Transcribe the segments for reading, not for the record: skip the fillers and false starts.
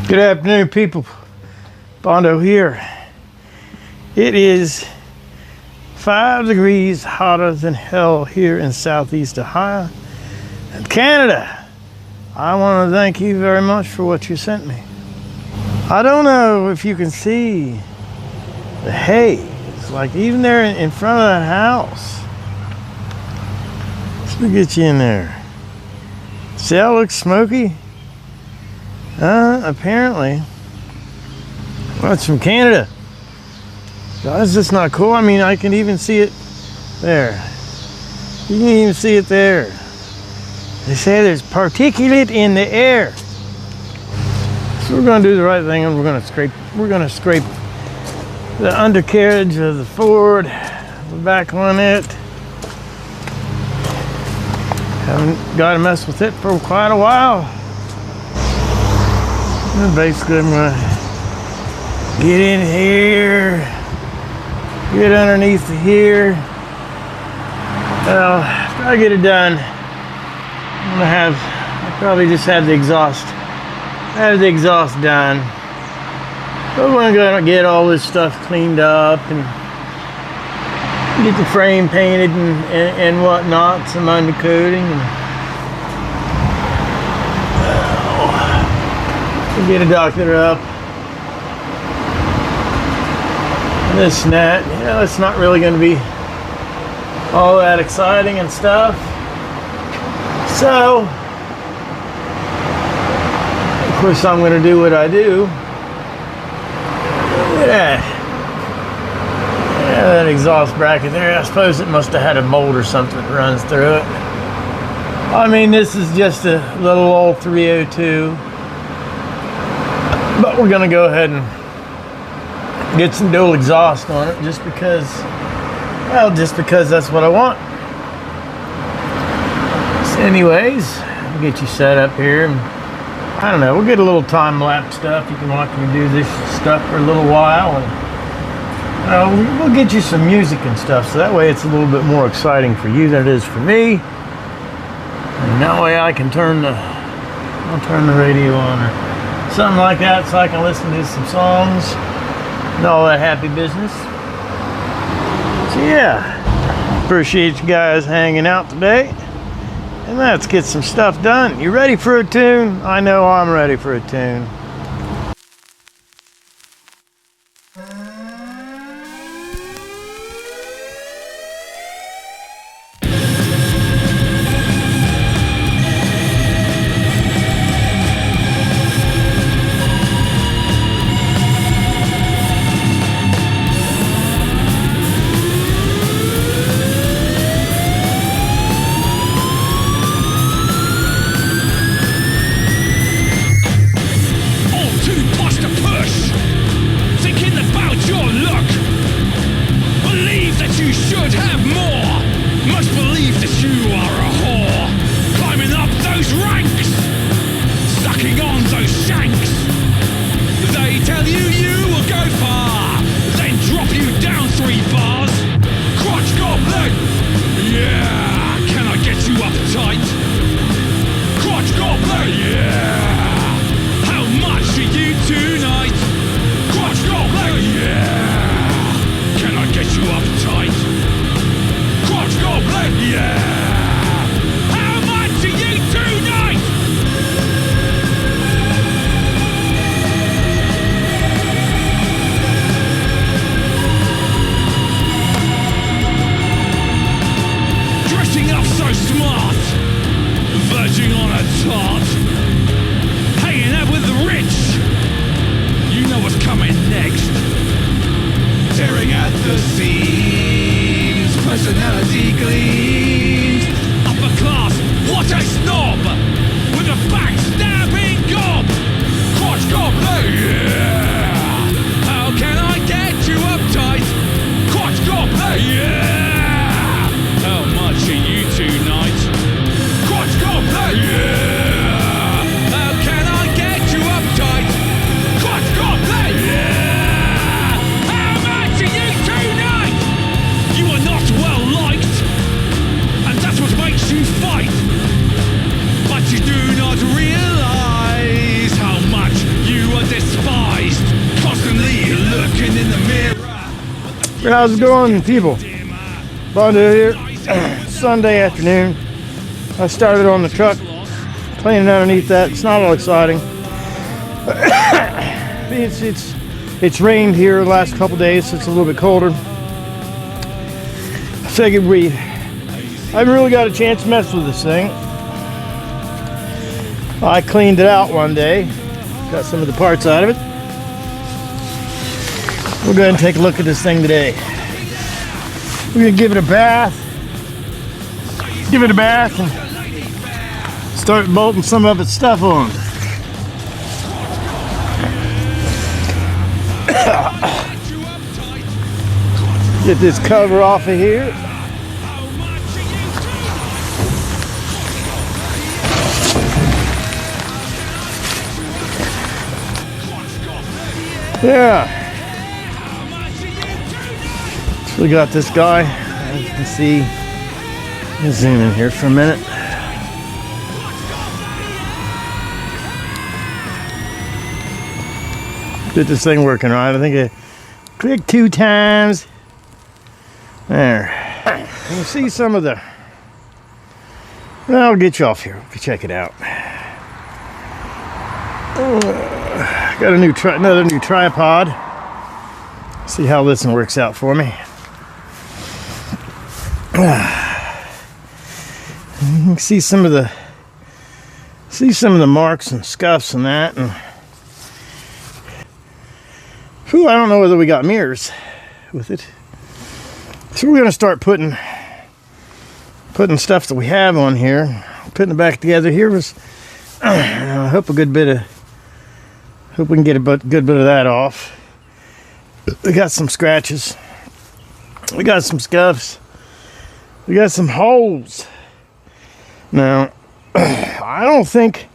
Good afternoon, people. Bondo here. It is 5 degrees hotter than hell here in Southeast Ohio and Canada. I want to thank you very much for what you sent me. I don't know if you can see the haze, like even there in front of that house. Let me get you in there. See how it looks smoky? Apparently. Well, it's from Canada. That's just not cool. I mean, I can even see it there. You can even see it there. They say there's particulate in the air. So we're gonna do the right thing and we're gonna scrape the undercarriage of the Ford, the back on it. Haven't got to mess with it for quite a while. And basically I'm gonna get in here, get underneath here. Well, after I get it done, I'll probably just have the exhaust done. But we're gonna get all this stuff cleaned up and get the frame painted and whatnot, some undercoating. And get it doctored up. And this and that. You know, it's not really going to be all that exciting and stuff. So, of course, I'm going to do what I do. Look at that. Yeah, that exhaust bracket there. I suppose it must have had a mold or something that runs through it. I mean, this is just a little old 302. But we're gonna go ahead and get some dual exhaust on it just because that's what I want. So anyways, I'll get you set up here. And I don't know, we'll get a little time-lapse stuff. You can watch me do this stuff for a little while. And we'll get you some music and stuff. So that way it's a little bit more exciting for you than it is for me. And that way I can I'll turn the radio on or something like that so I can listen to some songs and all that happy business. So yeah, appreciate you guys hanging out today. And let's get some stuff done. You ready for a tune? I know I'm ready for a tune. How's it going, people? Bondo here. Sunday afternoon. I started on the truck, cleaning underneath that. It's not all exciting. It's rained here the last couple days, so it's a little bit colder. I figured I haven't really got a chance to mess with this thing. I cleaned it out one day, got some of the parts out of it. We'll go ahead and take a look at this thing today. We're gonna give it a bath. And start bolting some of its stuff on. Get this cover off of here. Yeah. So we got this guy, as you can see. Let me zoom in here for a minute. Get this thing working right. I think I click 2 times. There. You can see some of the. Well, I'll get you off here. We can check it out. Got another new tripod. See how this one works out for me. You can see some of the marks and scuffs and that. And whew, I don't know whether we got mirrors with it. So we're gonna start putting stuff that we have on here, putting it back together. Here was, I hope we can get a good bit of that off. We got some scratches. We got some scuffs. We got some holes. Now, I think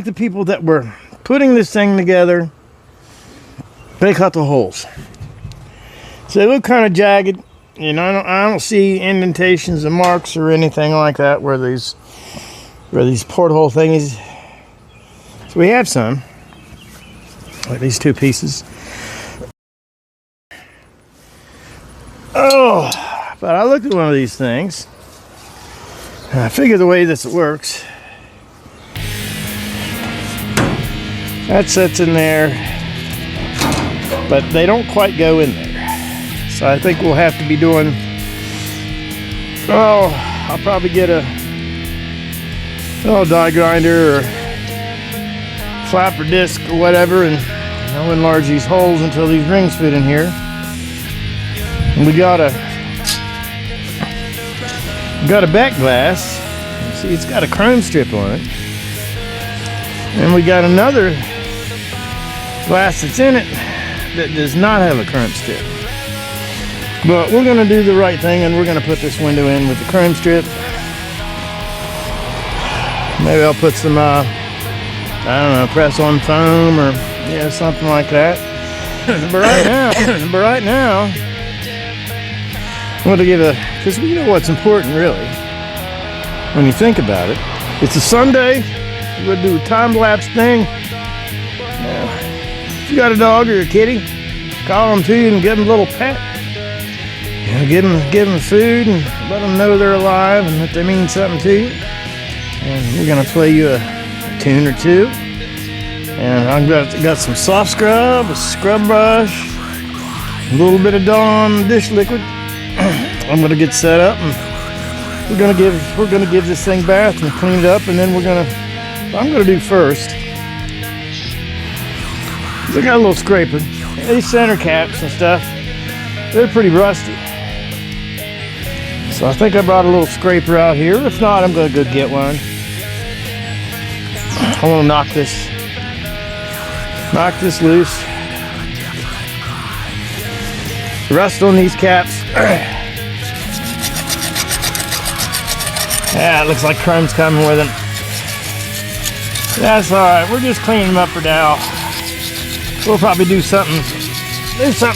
the people that were putting this thing together, they cut the holes. So they look kind of jagged. You know, I don't see indentations and marks or anything like that where these porthole thingies. So we have some, like these 2 pieces. Oh, but I looked at one of these things, and I figured the way this works, that sits in there, but they don't quite go in there. So I think we'll have to be doing, I'll probably get a die grinder or flapper disc or whatever, and I'll enlarge these holes until these rings fit in here. And we got a back glass. See, it's got a chrome strip on it, and we got another glass that's in it that does not have a chrome strip. But we're gonna do the right thing, and we're gonna put this window in with the chrome strip. Maybe I'll put some I don't know, press on foam or something like that. But right now, I'm gonna give because you know what's important really when you think about it. It's a Sunday. We're gonna do a time-lapse thing. Now, if you got a dog or a kitty, call them to you and give them a little pet. You know, give them food and let them know they're alive and that they mean something to you. And we're gonna play you a tune or 2. And I've got some soft scrub, a scrub brush, a little bit of Dawn dish liquid. I'm gonna get set up, and we're gonna give this thing a bath and clean it up, and then I'm gonna do first. I got a little scraper. These center caps and stuff, they're pretty rusty. So I think I brought a little scraper out here. If not, I'm gonna go get one. I want to knock this loose. Rust on these caps. Yeah, it looks like chrome's coming with them. That's alright, we're just cleaning them up for now. We'll probably do something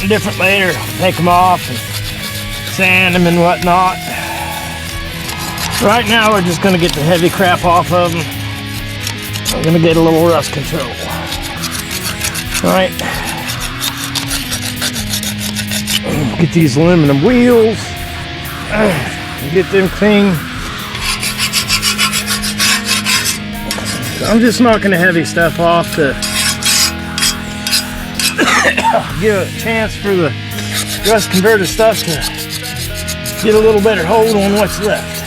different later. Take them off and sand them and whatnot. Right now we're just going to get the heavy crap off of them. We're going to get a little rust control. Alright. Get these aluminum wheels. Get them clean. I'm just knocking the heavy stuff off to give a chance for the rust converter stuff to get a little better hold on what's left.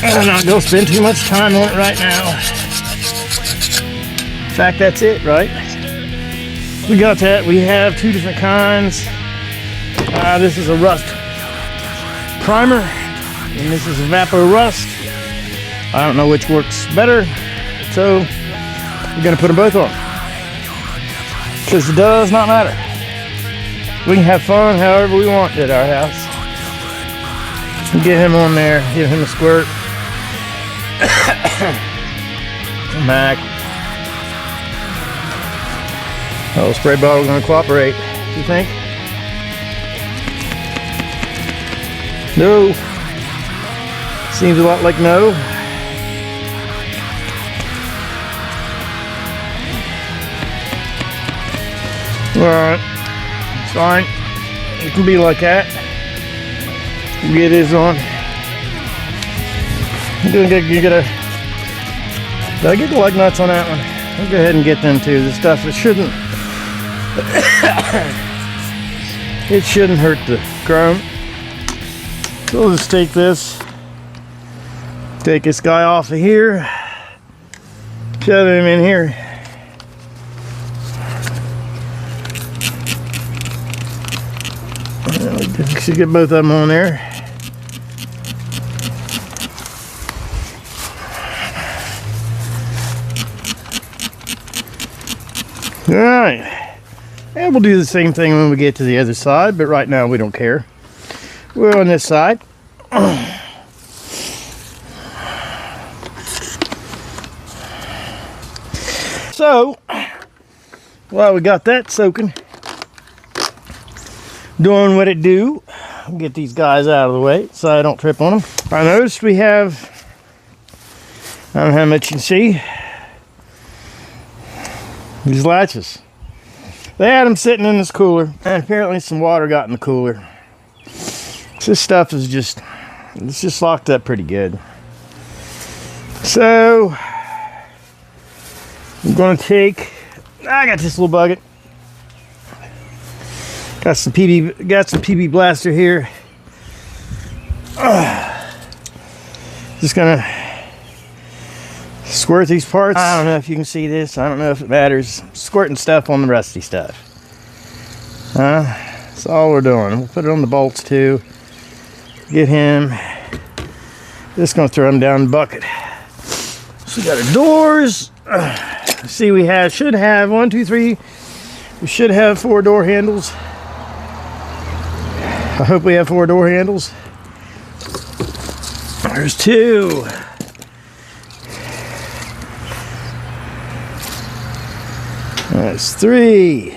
I'm not going to spend too much time on it right now. In fact, that's it, right? We got that. We have two different kinds. This is a rust primer, and this is a Vapor Rust. I don't know which works better, so we're going to put them both on. Because it does not matter. We can have fun however we want at our house. Get him on there, give him a squirt. Come back. Oh, spray bottle going to cooperate, you think? No. Seems a lot like no. Alright. It's fine. It can be like that. Get this on. Did I get the lug nuts on that one? I'll go ahead and get them too. The stuff, it shouldn't it shouldn't hurt the chrome. So we'll just take this guy off of here, shove him in here. We should get both of them on there. Alright, and we'll do the same thing when we get to the other side, but right now we don't care. We're on this side. So, while we got that soaking, doing what it do, I'll get these guys out of the way so I don't trip on them. I noticed we have, I don't know how much you can see, these latches. They had them sitting in this cooler, and apparently some water got in the cooler. This stuff is just, it's just locked up pretty good. So, I'm going to take, I got this little bucket. Got some PB Blaster here. Just gonna squirt these parts. I don't know if you can see this. I don't know if it matters. Squirting stuff on the rusty stuff. That's all we're doing. We'll put it on the bolts too. Get him. Just gonna throw him down the bucket. So we got our doors. See, we should have 1, 2, 3. We should have 4 door handles. I hope we have 4 door handles. There's 2. That's 3.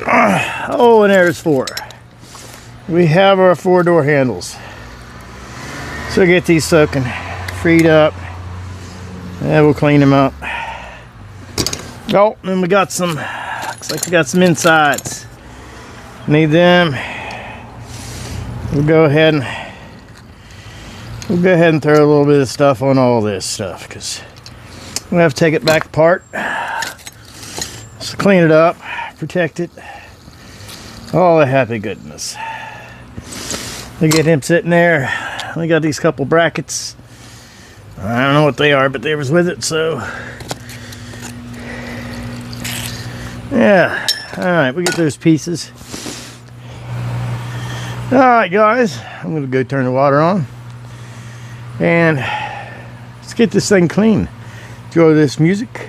Oh, and there's 4. We have our 4 door handles. So get these soaking, freed up, and we'll clean them up. Oh, and we got some, looks like we got some insides. Need them. We'll go ahead and throw a little bit of stuff on all this stuff because we'll have to take it back apart. So clean it up, protect it. All the happy goodness. We get him sitting there. We got these couple brackets. I don't know what they are, but they was with it, so yeah. Alright, we get those pieces. Alright guys, I'm gonna go turn the water on and let's get this thing clean. Enjoy this music.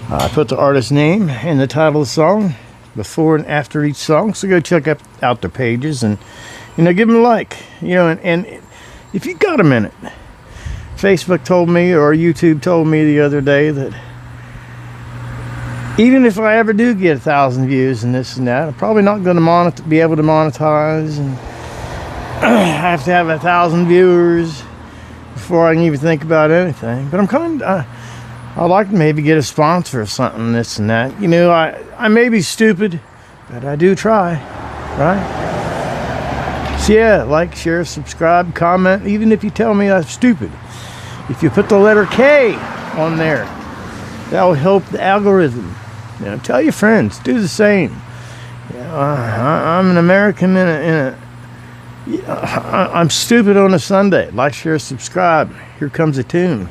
I put the artist's name and the title of the song before and after each song, so go check out their pages and, you know, give them a like, you know, and if you got a minute. Facebook told me, or YouTube told me the other day, that even if I ever do get 1,000 views and this and that, I'm probably not going to be able to monetize, and I have to have 1,000 viewers before I can even think about anything. But I'm coming. I'd like to maybe get a sponsor or something, this and that. You know, I may be stupid, but I do try, right? So yeah, like, share, subscribe, comment, even if you tell me I'm stupid. If you put the letter K on there, that will help the algorithm. You know, tell your friends, do the same. You know, I'm an American I'm stupid on a Sunday. Like, share, subscribe. Here comes a tune.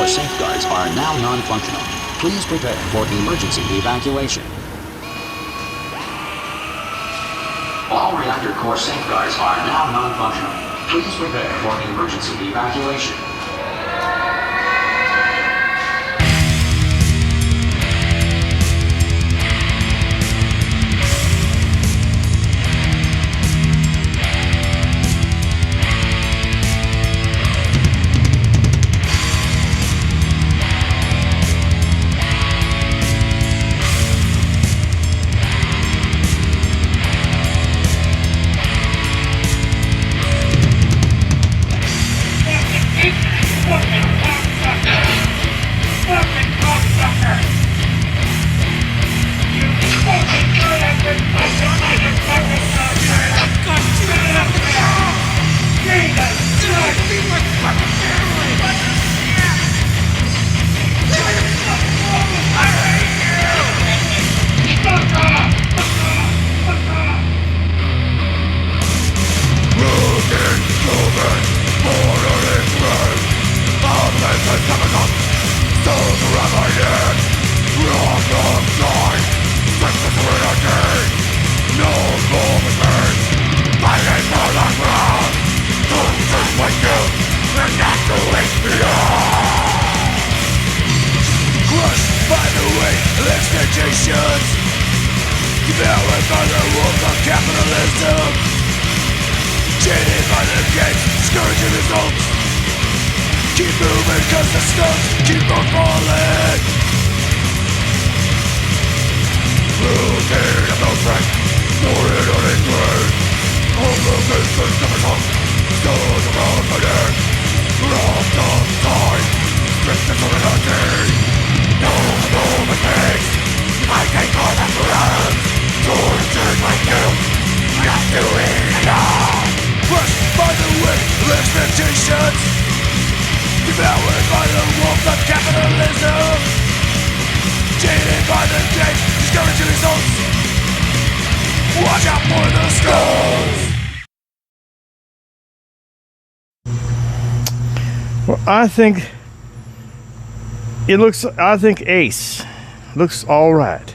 Safeguards are now non-functional. Please prepare for emergency evacuation. All reactor core safeguards are now non-functional. Please prepare for emergency evacuation. Expectations devoured by the wolves of capitalism, jaded by the games, scourging results. Keep moving cause the stumps keep on falling. Losing of no strength, more in on its way. All the business of its home, stones around my neck. Robbed of time, stripped of humanity. No mistakes, I take all the blood. Tortured like you, not doing it all. Crushed by the institutions, devoured by the wolf of capitalism, jaded by the gates, discouraging results. Watch out for the skulls. Well, I think Ace looks all right.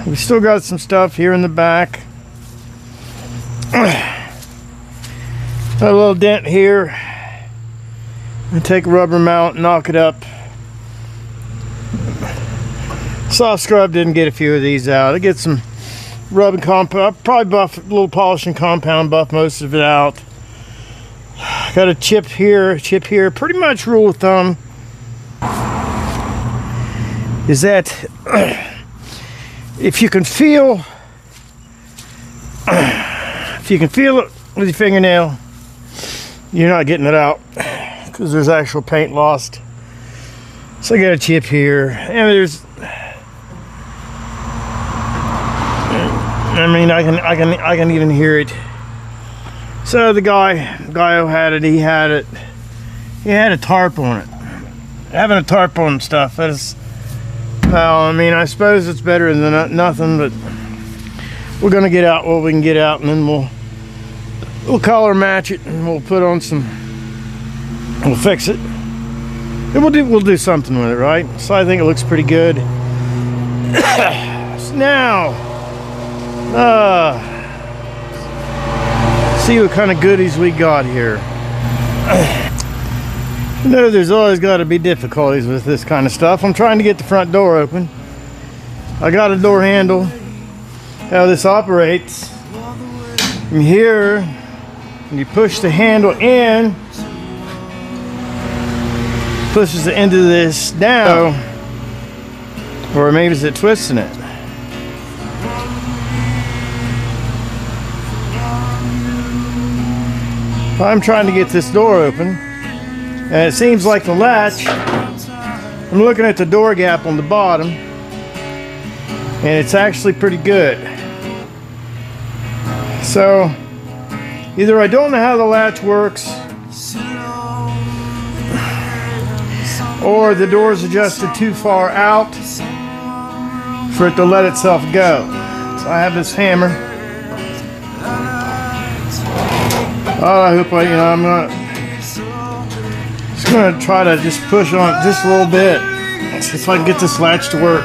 We still got some stuff here in the back. Got a little dent here. And take a rubber mount, knock it up. Soft scrub didn't get a few of these out. I get some rubbing compound, probably buff, a little polishing compound, buff most of it out. Got a chip here, pretty much rule of thumb is that if you can feel it with your fingernail, you're not getting it out because there's actual paint lost. So I got a chip here, and I can even hear it. So the guy who had it, he had a tarp on it. Having a tarp on stuff, that is, well, I mean, I suppose it's better than nothing, but we're gonna get out what we can get out, and then we'll color match it, and we'll put on we'll fix it. And we'll do something with it, right? So I think it looks pretty good. So now, see what kind of goodies we got here. You know, there's always got to be difficulties with this kind of stuff. I'm trying to get the front door open. I got a door handle. How this operates, from here, and you push the handle in, pushes the end of this down, or maybe is it twisting it? I'm trying to get this door open, and it seems like the latch, I'm looking at the door gap on the bottom, and it's actually pretty good. So either I don't know how the latch works, or the door's adjusted too far out for it to let itself go. So I have this hammer. I hope I'm just gonna try to just push on it just a little bit. See if I can get this latch to work.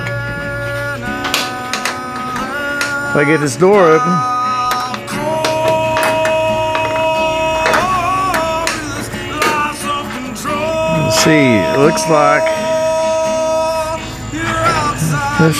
If I get this door open. Let's see, it looks like this.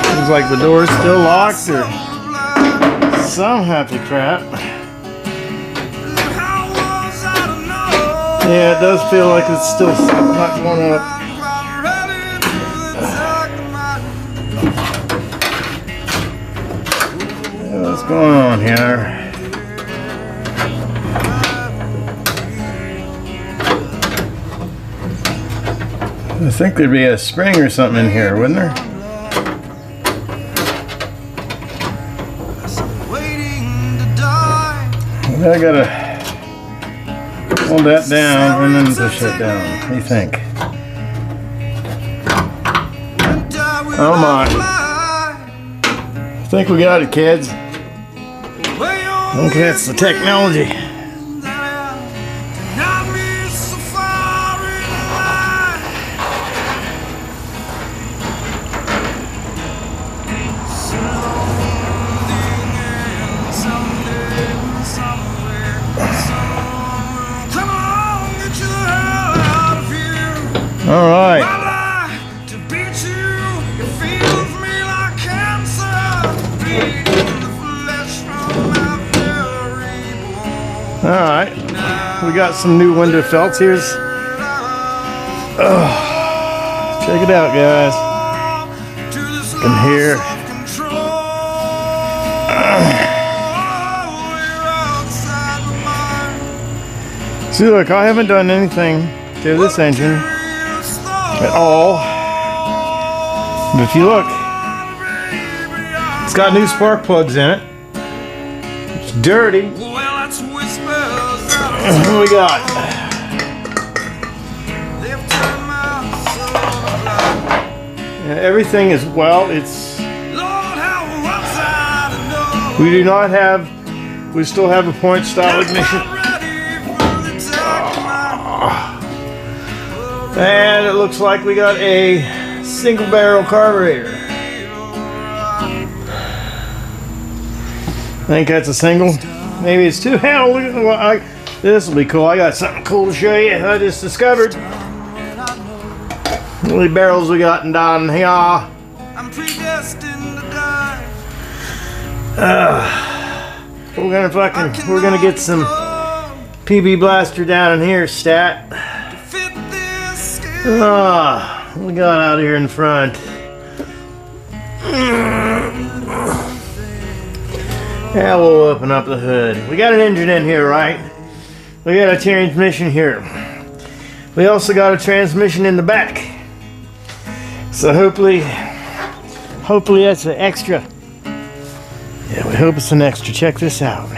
Seems like the door's still locked or some happy crap. Yeah, it does feel like it's still not going up. What's going on here? I think there'd be a spring or something in here, wouldn't there? I gotta hold that down and then push that down. What do you think? Oh my. I think we got it, kids. I think that's the technology. All right. All right. We got some new window felts. Check it out, guys. In here. See, look, I haven't done anything to this engine at all. But if you look, it's got new spark plugs in it. It's dirty. What do we got? Yeah, everything is, well, it's, we still have a point style ignition. And it looks like we got a single barrel carburetor. I think that's a single. Maybe it's two. Hell, this will be cool. I got something cool to show you. I just discovered. How many barrels we got down here? I'm predestined to die. We're gonna get some PB Blaster down in here, stat. What we got out here in front? Yeah, we'll open up the hood. We got an engine in here, right? We got a transmission here. We also got a transmission in the back. So hopefully that's an extra. Yeah, we hope it's an extra. Check this out.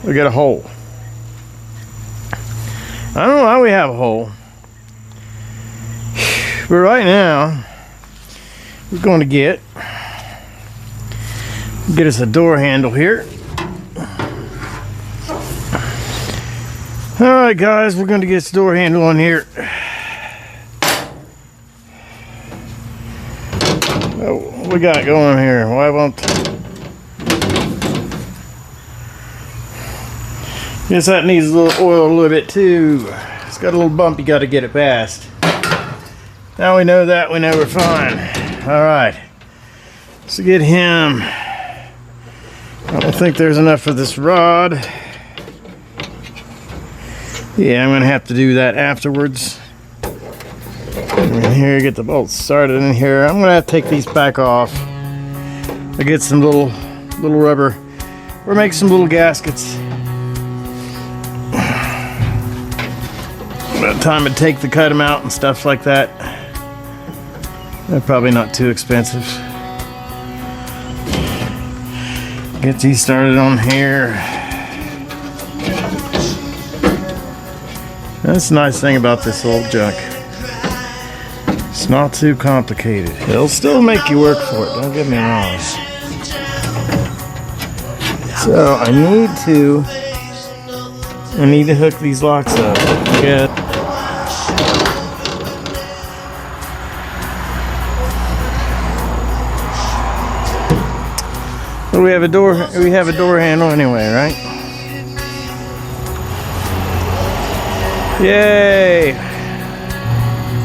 We got a hole. I don't know why we have a hole. But right now, we're going to get us a door handle here. Alright guys, we're going to get this door handle on here. Oh, what we got going here? Why won't... Guess that needs a little oil a little bit too. It's got a little bump, you got to get it past. Now we know that, we know we're fine. Alright, so get him. I don't think there's enough for this rod. Yeah, I'm going to have to do that afterwards. In here, get the bolts started in here. I'm going to have to take these back off. I get some little rubber, or make some little gaskets. By the time it take to cut them out and stuff like that, they're probably not too expensive. Get these started on here. That's the nice thing about this old junk. It's not too complicated. It'll still make you work for it, don't get me wrong. So I need to hook these locks up. Yeah. Well, we have a door handle anyway, right? Yay!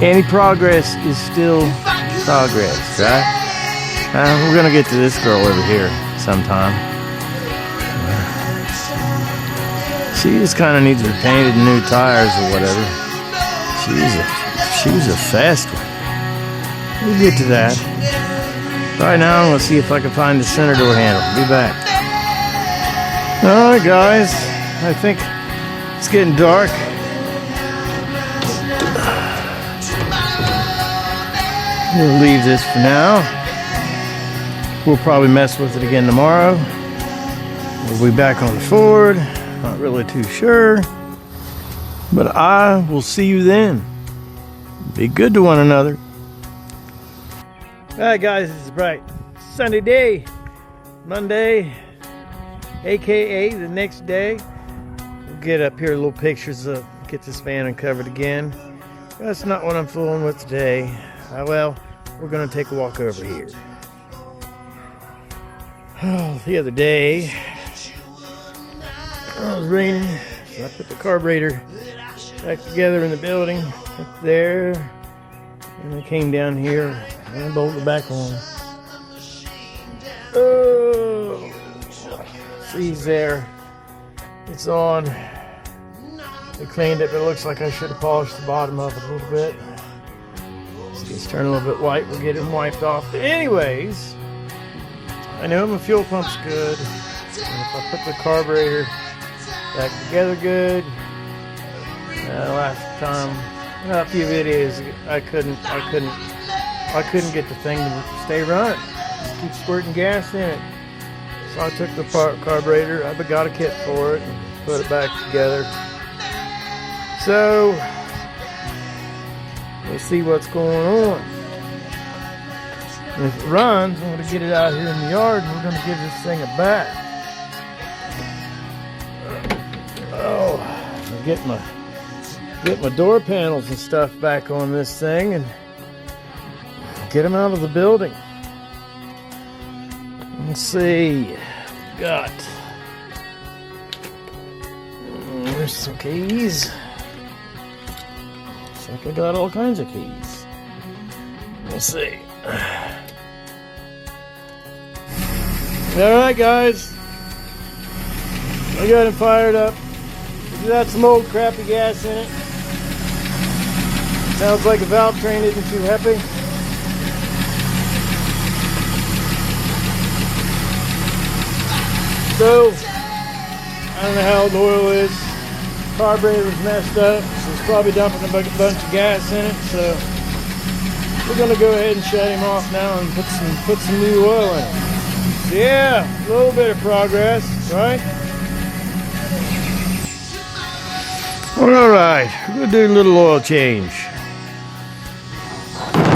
Any progress is still progress, right? We're gonna get to this girl over here sometime. She just kind of needs to be painted new tires or whatever. She's a fast one. We'll get to that. Right now, I'm gonna see if I can find the center door handle. Be back. All right, guys. I think it's getting dark. We'll leave this for now. We'll probably mess with it again tomorrow. We'll be back on the Ford. Not really too sure. But I will see you then. Be good to one another. Alright guys, it's a bright sunny day. Monday, aka the next day. We'll get up here little pictures of, get this van uncovered again. That's not what I'm fooling with today. Well, we're going to take a walk over here. The other day, it was raining, so I put the carburetor back together in the building up there, and I came down here and I bolted it back on. Oh, freeze there. It's on. I cleaned it, but it looks like I should have polished the bottom of it a little bit. It's turning a little bit white. We'll get him wiped off. Anyways, I know my fuel pump's good. And if I put the carburetor back together good, last time, a few videos, I couldn't get the thing to stay running. Just keep squirting gas in it. So I took the carburetor. I got a kit for it and put it back together. So we'll see what's going on. And if it runs, I'm going to get it out here in the yard and we're going to give this thing a bath. Oh, get my door panels and stuff back on this thing and get them out of the building. Let's see. Got. There's some keys. Looks like I got all kinds of keys. We'll see. Alright, guys. I got it fired up. We got some old crappy gas in it. Sounds like a valve train isn't too happy. So, I don't know how the oil is. Carburetor was messed up, so it's probably dumping a bunch of gas in it. So, we're gonna go ahead and shut him off now and put some new oil in it. So yeah, a little bit of progress, right? Alright, we're gonna do a little oil change.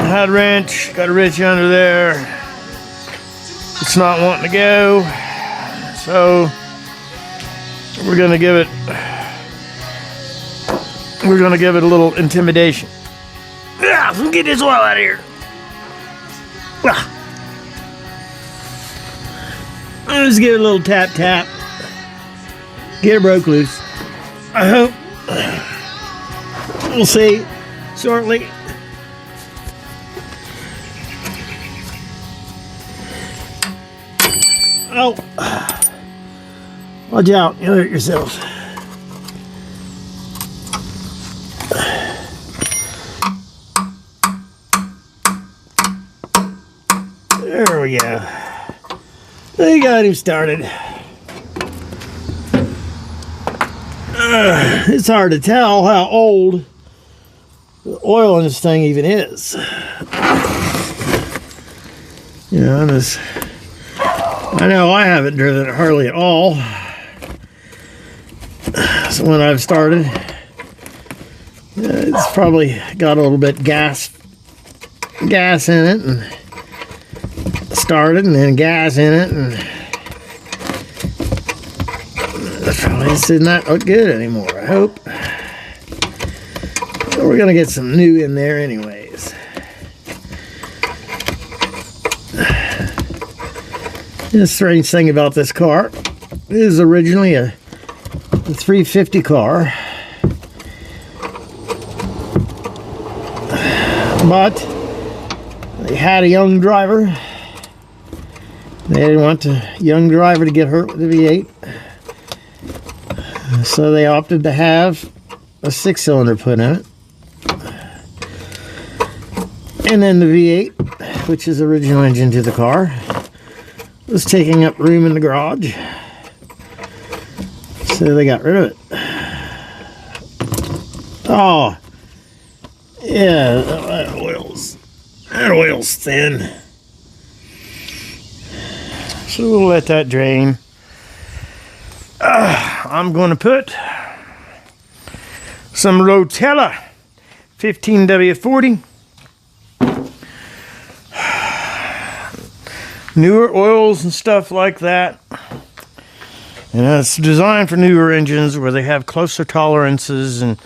Hot wrench, got a wrench under there. It's not wanting to go. So we're gonna give it a little intimidation. Yeah, let's get this oil out of here. Let's give it a little tap. Get it broke loose. I hope. We'll see shortly. Oh. Watch out, you'll hurt yourself. There we go. They got him started. It's hard to tell how old the oil in this thing even is. You know, I know I haven't driven it hardly at all. So when I've started, it's probably got a little bit gas in it, and started, and then gas in it, and probably this does not look good anymore. I hope. So we're gonna get some new in there, anyways. The strange thing about this car, it is originally a 350 car, but they had a young driver. They didn't want the young driver to get hurt with the V8, so they opted to have a 6-cylinder put in it. And then the V8, which is the original engine to the car, was taking up room in the garage, so they got rid of it. Oh, yeah, that oil's thin. So we'll let that drain. I'm going to put some Rotella 15W40. Newer oils and stuff like that. And it's designed for newer engines where they have closer tolerances and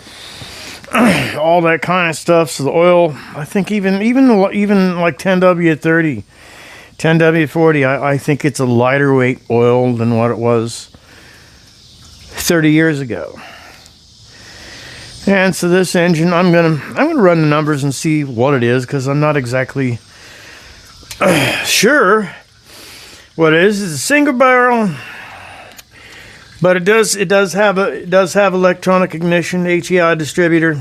all that kind of stuff. So the oil, I think even like 10W30, 10W40, I think it's a lighter weight oil than what it was 30 years ago. And so this engine, I'm gonna run the numbers and see what it is, because I'm not exactly sure what it is. It's a single barrel, but it does have electronic ignition, HEI distributor.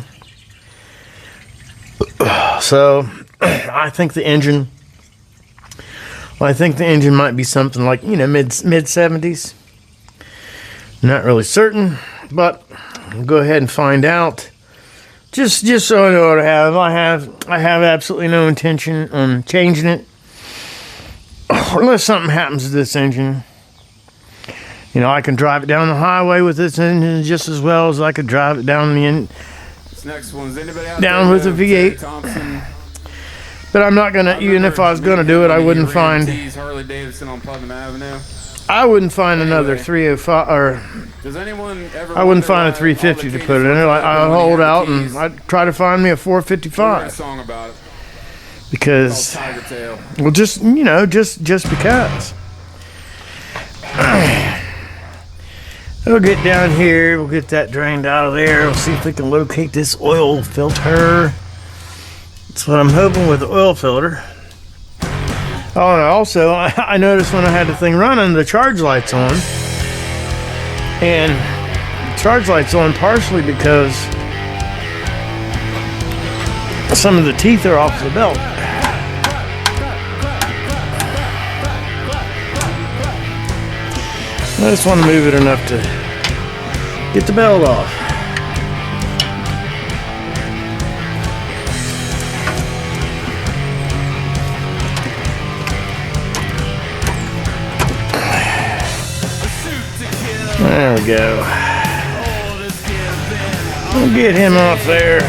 So I think the engine might be something like, you know, mid 70s. Not really certain, but I'll go ahead and find out. Just so I know what I have. I have absolutely no intention on changing it unless something happens to this engine. You know, I can drive it down the highway with this engine just as well as I could drive it down This next one's anybody out down there with a V8. Thompson? But I'm not gonna. Even if I was gonna do it, I wouldn't find. Harley Davidson on Putnam Avenue. I wouldn't find another 305 or. Does anyone ever I wouldn't find a 350 to put in it. I'd hold out and I'd try to find me a 455. Song about it. Because, Tiger Tail. well, just, you know, just because. We'll get down here. We'll get that drained out of there. We'll see if we can locate this oil filter. That's what I'm hoping with the oil filter. Oh, and also, I noticed when I had the thing running, the charge light's on. And the charge light's on partially because some of the teeth are off the belt. I just want to move it enough to get the belt off. There we go. We'll get him off there.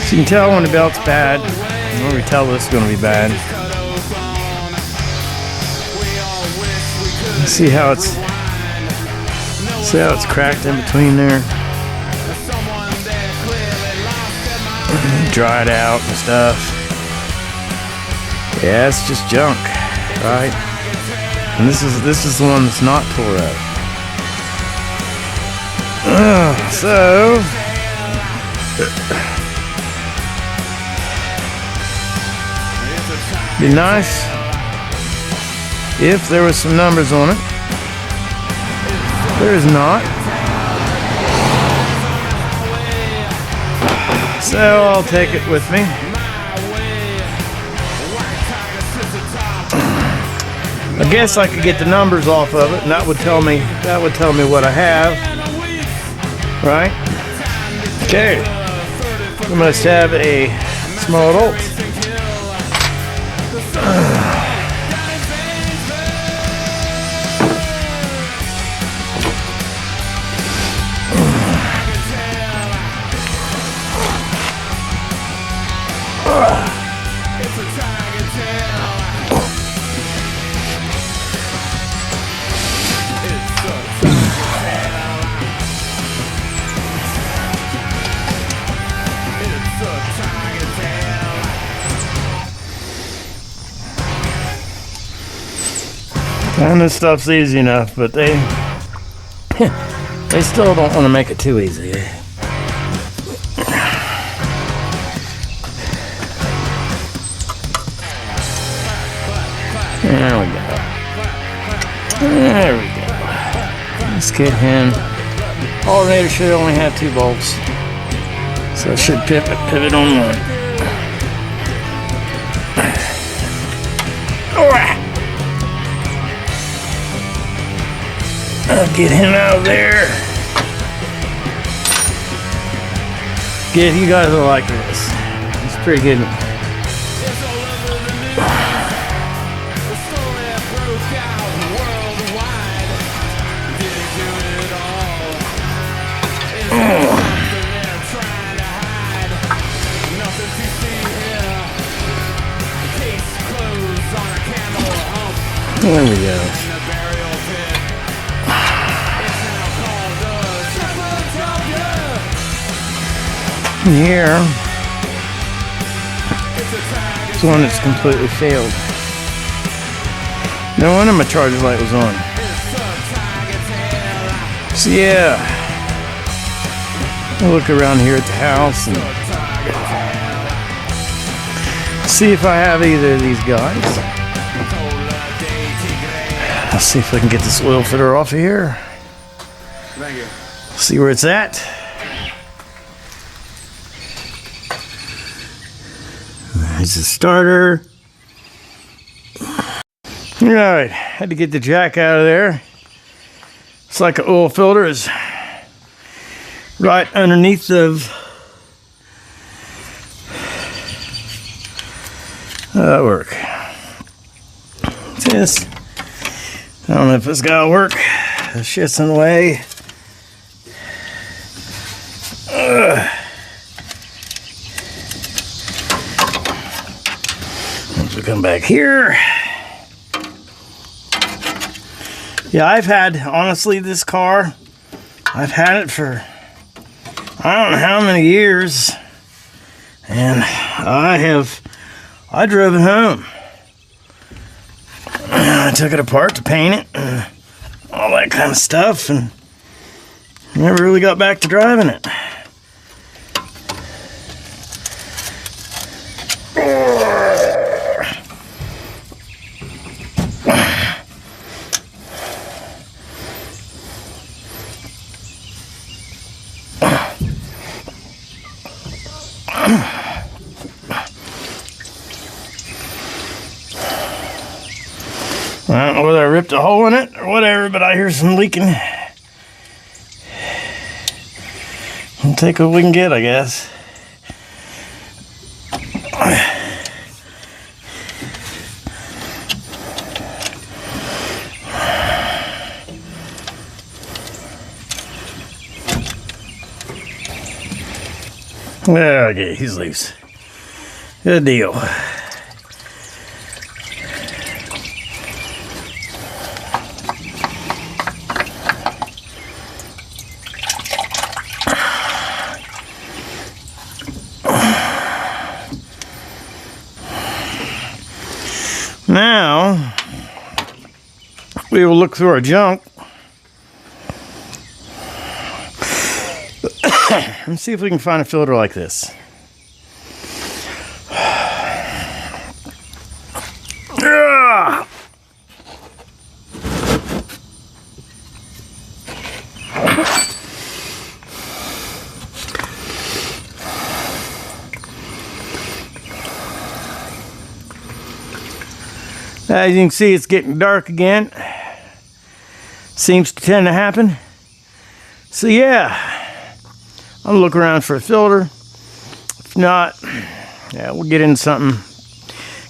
So you can tell when the belt's bad. When we tell this is going to be bad. See how it's cracked in between there. Dry it out and stuff. Yeah, it's just junk, right? And this is the one that's not tore up. So be nice if there was some numbers on it. There is not. So I'll take it with me. I guess I could get the numbers off of it, and that would tell me what I have. Right? Okay. We must have a small adult. And this stuff's easy enough, but they still don't want to make it too easy. There we go. There we go. Let's get him. Alternator should only have 2 bolts, so it should pivot on one. Alright. I'll get him out of there. You guys will like this. It's pretty good. There we go. Here, it's one that's completely failed. No wonder my charger light was on. So yeah, I'll look around here at the house and see if I have either of these guys. I'll see if I can get this oil filter off of here. Thank you. See where it's at. There's the starter. Alright, had to get the jack out of there. It's like an oil filter is right underneath of that'll work. This, I don't know if it's gotta work. The shit's in the way. Once we come back here. Yeah, I've had, honestly, this car, I've had it for I don't know how many years, and I drove it home. I took it apart to paint it and all that kind of stuff, and never really got back to driving it. I don't know whether I ripped a hole in it or whatever, but I hear some leaking. We'll take what we can get, I guess. Okay, he's loose. Good deal. Now, we will look through our junk and see if we can find a filter like this. As you can see, it's getting dark again. Seems to tend to happen. So yeah, I'll look around for a filter. If not, yeah, we'll get into something.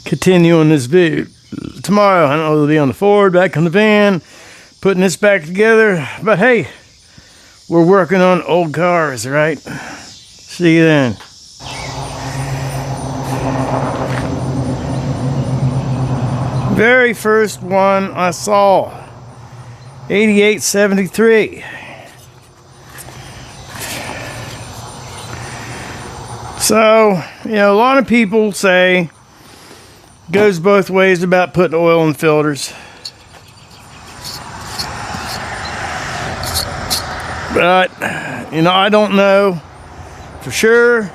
Continue on this video tomorrow. I don't know if it'll be on the Ford, back on the van, putting this back together. But hey, we're working on old cars, right? See you then. Very first one I saw, 8873. So, you know, a lot of people say it goes both ways about putting oil in filters. But, you know, I don't know for sure.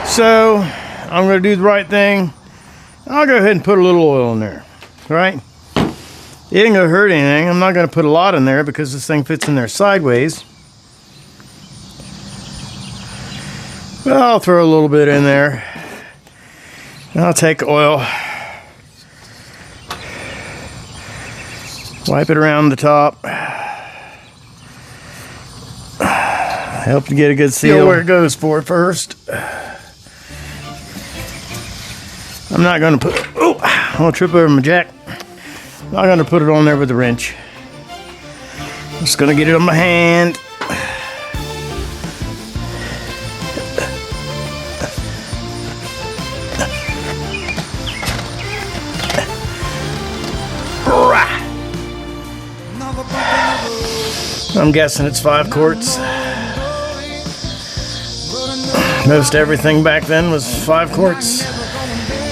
So, I'm going to do the right thing. I'll go ahead and put a little oil in there, right? It ain't gonna hurt anything. I'm not gonna put a lot in there because this thing fits in there sideways. But I'll throw a little bit in there. And I'll take oil, wipe it around the top. Help to get a good seal where it goes for first. I'm not going to put, oh, I'm going to trip over my jack. I'm not going to put it on there with the wrench. I'm just going to get it on my hand. I'm guessing it's 5 quarts. Most everything back then was 5 quarts.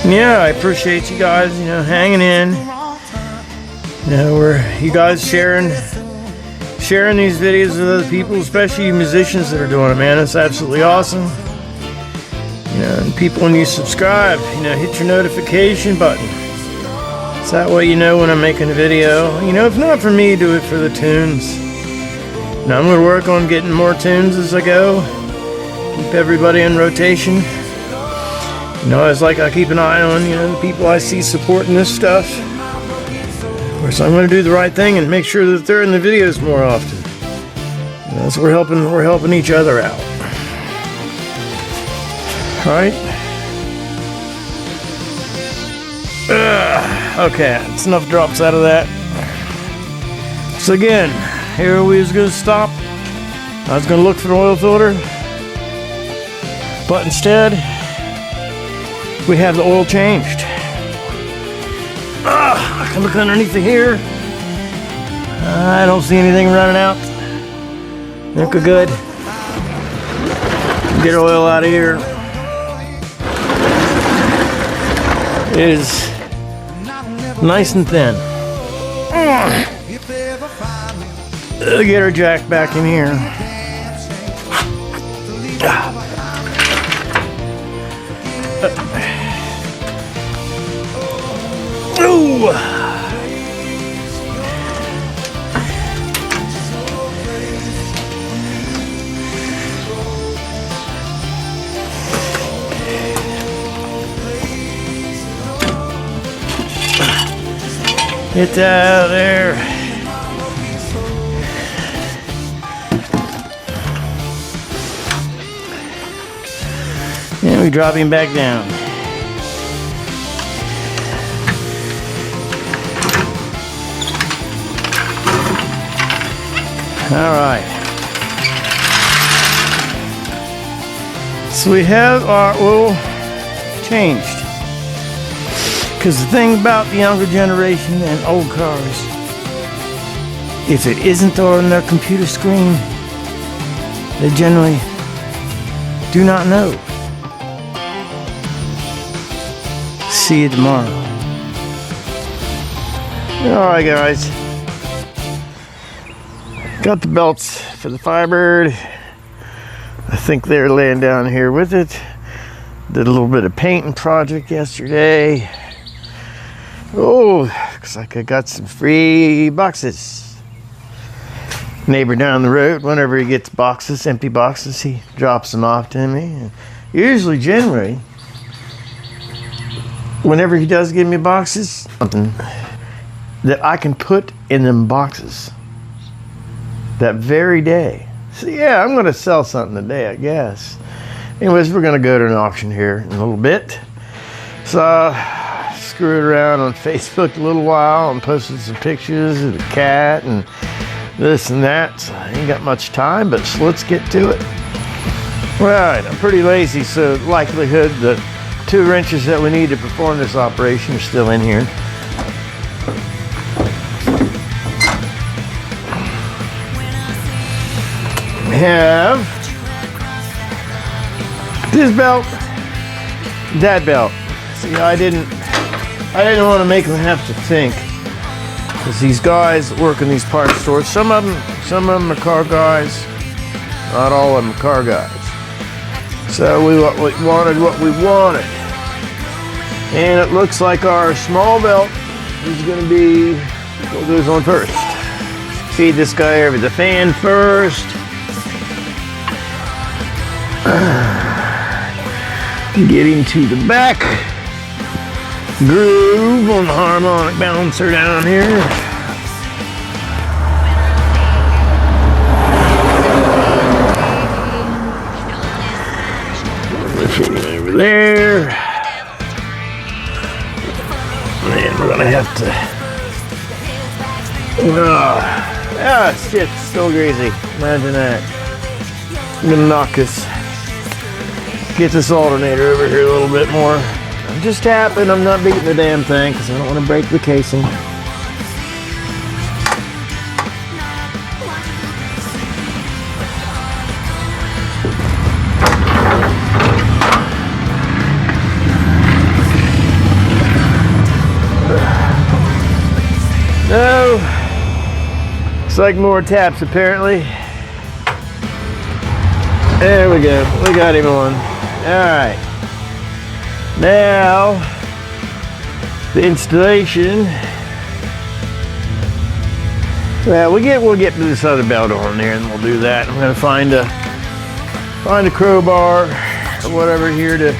Yeah, I appreciate you guys, you know, hanging in. You know, you guys sharing these videos with other people, especially you musicians that are doing it, man. It's absolutely awesome. You know, and people, when you subscribe, you know, hit your notification button. So that way you know when I'm making a video. You know, if not for me, do it for the tunes. Now I'm going to work on getting more tunes as I go. Keep everybody in rotation. You know, it's like I keep an eye on, you know, the people I see supporting this stuff. Of course, I'm going to do the right thing and make sure that they're in the videos more often. You know, so we're helping each other out. All right. Okay, it's enough drops out of that. So again, here we was going to stop. I was going to look for the oil filter, but instead we have the oil changed. I can look underneath the here. I don't see anything running out. Look good. Get oil out of here. It is nice and thin. Get our jack back in here. Ooh. Get out of there. And we drop him back down. All right. So we have our oil changed. Because the thing about the younger generation and old cars, if it isn't on their computer screen, they generally do not know. See you tomorrow. Alright guys. Got the belts for the Firebird. I think they're laying down here with it. Did a little bit of painting project yesterday. Oh, looks like I got some free boxes. Neighbor down the road, whenever he gets boxes, empty boxes, he drops them off to me. And usually, generally, whenever he does give me boxes, something that I can put in them boxes that very day. So yeah, I'm gonna sell something today, I guess. Anyways, we're gonna go to an auction here in a little bit. So, screwed around on Facebook a little while and posted some pictures of the cat and this and that. So I ain't got much time, but let's get to it. Right, I'm pretty lazy, so likelihood the 2 wrenches that we need to perform this operation are still in here. We have this belt, that belt. See, I didn't want to make them have to think, because these guys that work in these parts stores, some of them are car guys, not all of them are car guys. So we wanted what we wanted, and it looks like our small belt is going to be what goes on first. Feed this guy over the fan first. Get him to the back groove on the harmonic balancer down here. Put it over there. Man, we're gonna have to. Shit, still greasy. Imagine that. I'm gonna knock this. Get this alternator over here a little bit more. I'm just tapping, I'm not beating the damn thing because I don't want to break the casing. No. Looks like more taps apparently. There we go, we got him on. Alright, now the installation. Well, we'll get this other belt on there and we'll do that. I'm gonna find a crowbar or whatever here to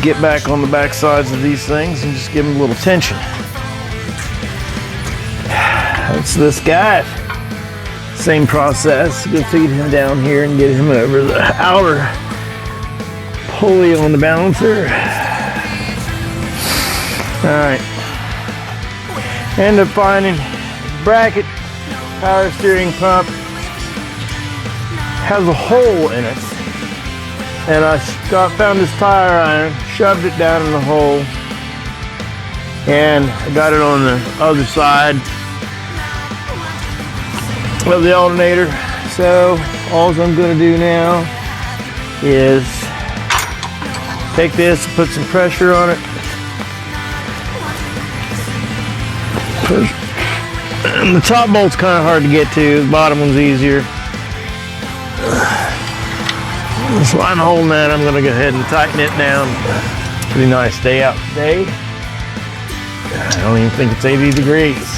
get back on the back sides of these things and just give them a little tension. That's this guy. Same process. Go feed him down here and get him over the outer pulley on the balancer. Alright. End up finding bracket power steering pump has a hole in it. And I found this tire iron, shoved it down in the hole, and I got it on the other side of the alternator. So all I'm going to do now is take this, put some pressure on it. And the top bolt's kind of hard to get to, the bottom one's easier. So I'm holding that, I'm going to go ahead and tighten it down. Pretty nice day out today. I don't even think it's 80 degrees.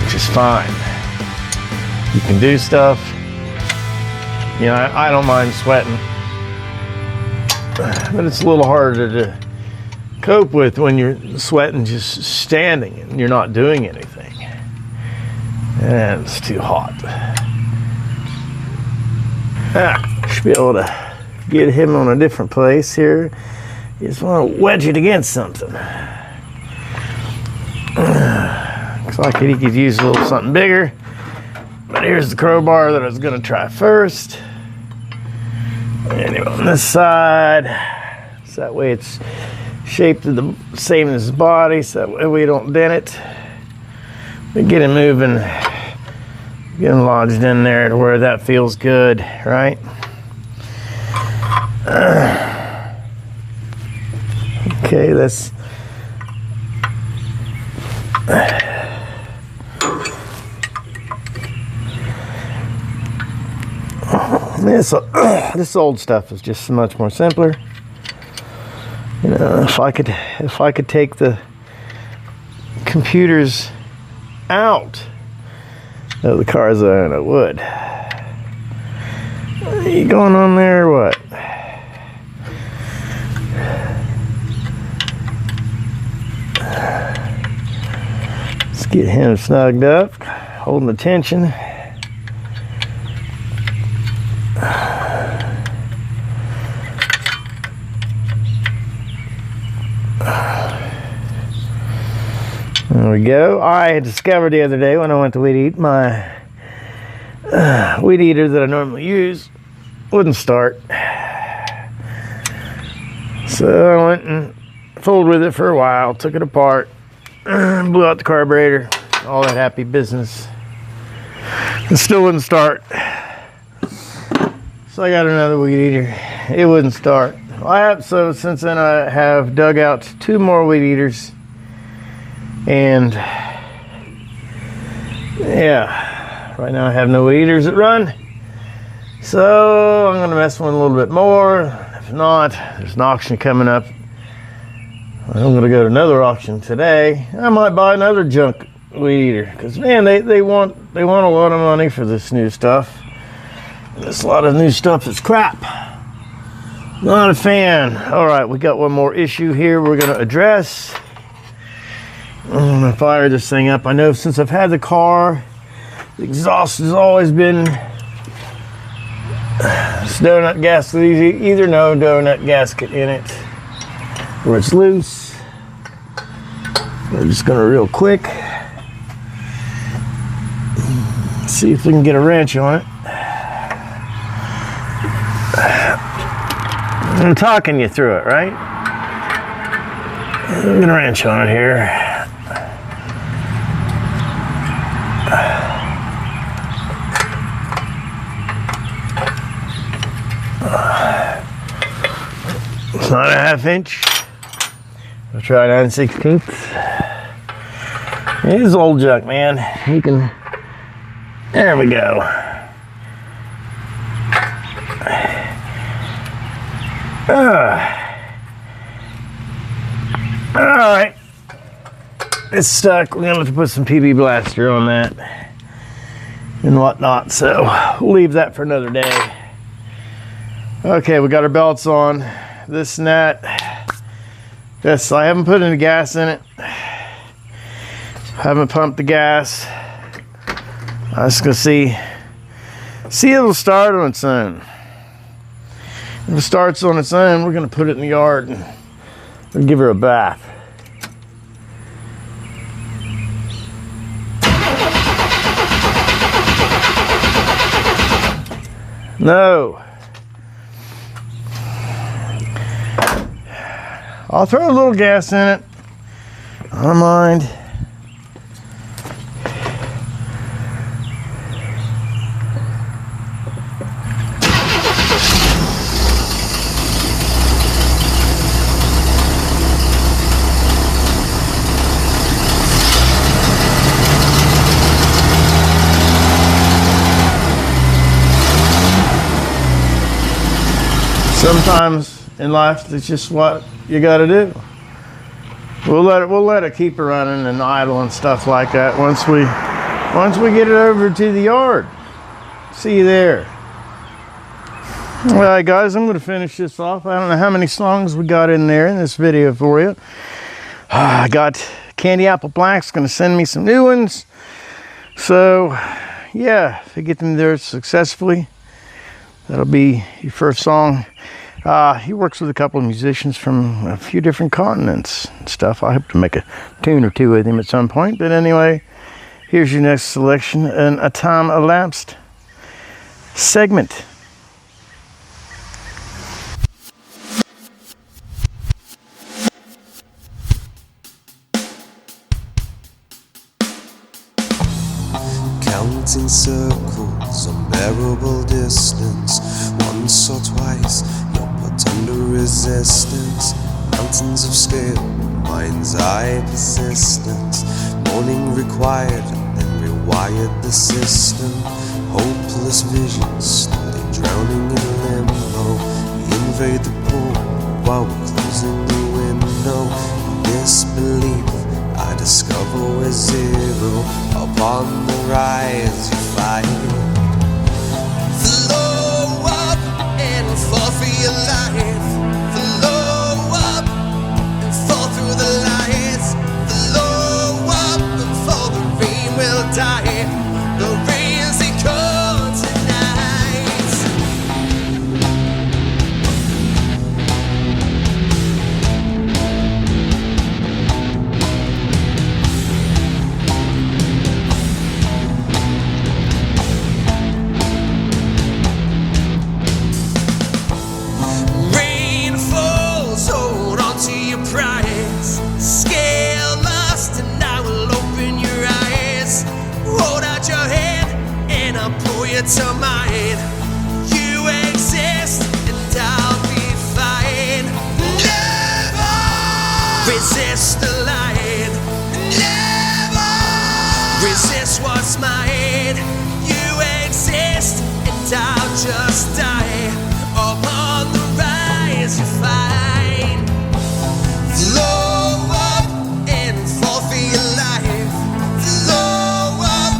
Which is fine. You can do stuff. You know, I don't mind sweating. But it's a little harder to cope with when you're sweating just standing and you're not doing anything. And it's too hot. Should be able to get him on a different place here. You just want to wedge it against something. Looks like he could use a little something bigger. But here's the crowbar that I was going to try first. Anyway, on this side, so that way it's shaped the same as his body, so that way we don't dent it. But get him moving, get him lodged in there to where that feels good, right? Okay, that's this old stuff is just so much more simpler. You know, if I could take the computers out of the car's own, I would. Are you going on there or what? Let's get him snugged up, holding the tension. There we go. I discovered the other day when I went to weed eat, my weed eater that I normally use wouldn't start. So I went and fooled with it for a while, took it apart, blew out the carburetor, all that happy business. It still wouldn't start. So I got another weed eater. It wouldn't start. So since then I have dug out 2 more weed eaters. And yeah, right now I have no weed eaters that run. So I'm gonna mess with one a little bit more. If not, there's an auction coming up. I'm gonna go to another auction today. I might buy another junk weed eater, because man, they want a lot of money for this new stuff. There's a lot of new stuff that's crap. Not a fan. All right, we got one more issue here we're gonna address. I'm gonna fire this thing up. I know since I've had the car, the exhaust has always been this donut gasket, either no donut gasket in it or it's loose. We're just gonna real quick see if we can get a wrench on it. I'm talking you through it, right? I'm gonna wrench on it here. It's not a 1/2 inch. I'll try 9/16. It is old junk, man. You can. There we go. All right. It's stuck. We're gonna have to put some PB Blaster on that and whatnot. So we'll leave that for another day. Okay, we got our belts on. This and that. Yes, I haven't put any gas in it. Haven't pumped the gas. I'm just gonna see it'll start on its own. If it starts on its own, we're gonna put it in the yard and we'll give her a bath. No. I'll throw a little gas in it. I don't mind. Sometimes in life, it's just what you got to do. We'll let it keep her running and idle and stuff like that once we get it over to the yard. See you there. All right, guys, I'm going to finish this off. I don't know how many songs we got in there in this video for you. I got Candy Apple Black's going to send me some new ones. So, yeah, if I get them there successfully, that'll be your first song. He works with a couple of musicians from a few different continents and stuff. I hope to make a tune or two with him at some point. But anyway, here's your next selection, and a time elapsed segment. Counting circles, unbearable distance. Once or twice, you're put under resistance. Mountains of scale, mind's eye persistence. Morning required, and then rewired the system. Hopeless visions, slowly drowning in limbo. We invade the pool while we're closing the window. In disbelief, I discover we're zero. Upon the rise, you fight. Flow up and fall for your life. Flow up and fall through the lights. Flow up and fall, the rain will die. The rains they come tonight. Rain falls, hold on to your prize. Scale lost and I will open your eyes. Hold out your hand and I'll pull you to mine. You exist and I'll be fine. Never resist the light. Never resist what's mine. You exist and I'll just die. Upon the rise you find. Flow up and fall for your life. Flow up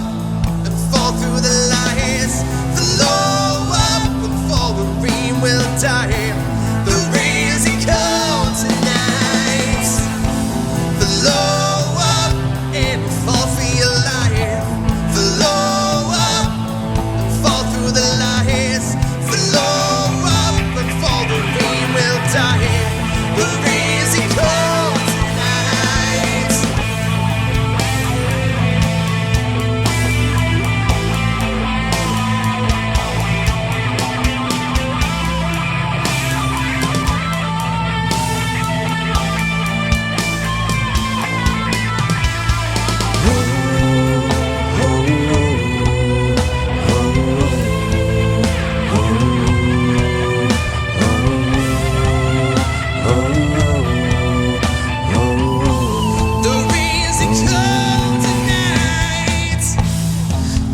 and fall through the lights. Flow up and fall, the rain will die. The rains they come tonight. Flow up and fall for your life. Flow up and fall through the lights. Flow up and fall, the rain will die. The rains they come tonight. The rains they come tonight.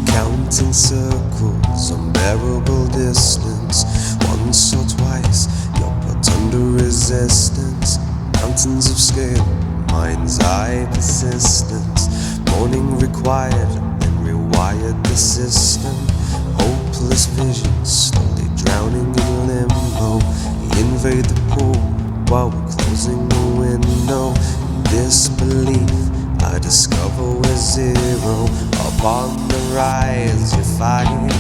Counting circles, unbearable distance. Once or twice, you're put under resistance. Mountains of scale, mind's eye persistence. Morning required, then rewired the system. Hopeless visions, slowly drowning in limbo. slow. Invade the pool while we're closing the window. In disbelief, I discover we're zero. Up on the rise, you fight.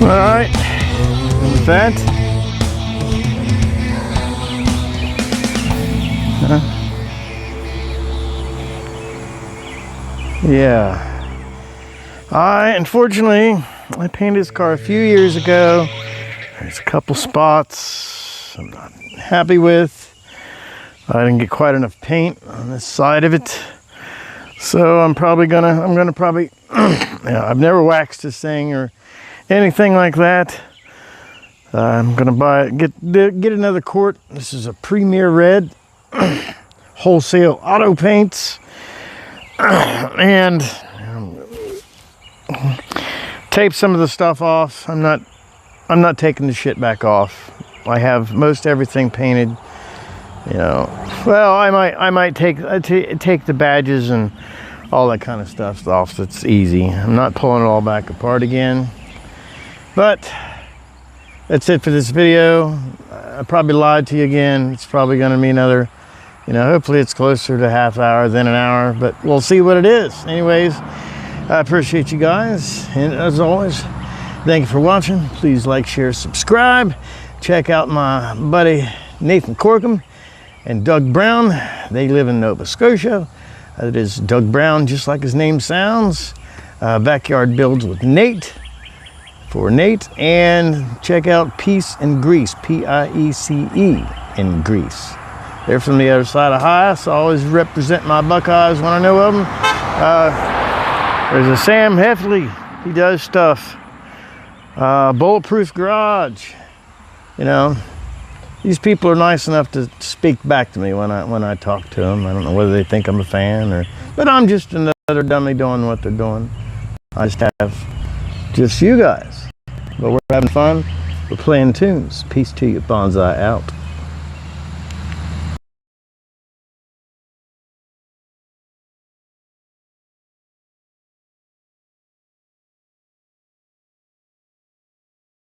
Alright, with that, yeah. Unfortunately, I painted this car a few years ago. There's a couple spots I'm not happy with. I didn't get quite enough paint on this side of it. So I'm gonna probably, yeah, I've never waxed this thing or anything like that. I'm gonna get another quart. This is a Premier Red wholesale auto paints, and tape some of the stuff off. I'm not taking the shit back off. I have most everything painted. You know, well, I might take the badges and all that kind of stuff off. That's easy. I'm not pulling it all back apart again. But that's it for this video. I probably lied to you again. It's probably going to be another, you know, hopefully it's closer to half hour than an hour, but we'll see what it is. Anyways, I appreciate you guys. And as always, thank you for watching. Please like, share, subscribe. Check out my buddy Nathan Corkum and Doug Brown. They live in Nova Scotia. It is Doug Brown, just like his name sounds. Backyard Builds with Nate. For Nate, and check out Peace and Grease, P-I-E-C-E in Greece. They're from the other side of Ohio, so I always represent my Buckeyes when I know of them. There's a Sam Heffley, he does stuff. Bulletproof Garage, you know. These people are nice enough to speak back to me when I talk to them. I don't know whether they think I'm a fan but I'm just another dummy doing what they're doing. I just have just you guys. But we're having fun. We're playing tunes. Peace to you. Bonsai out.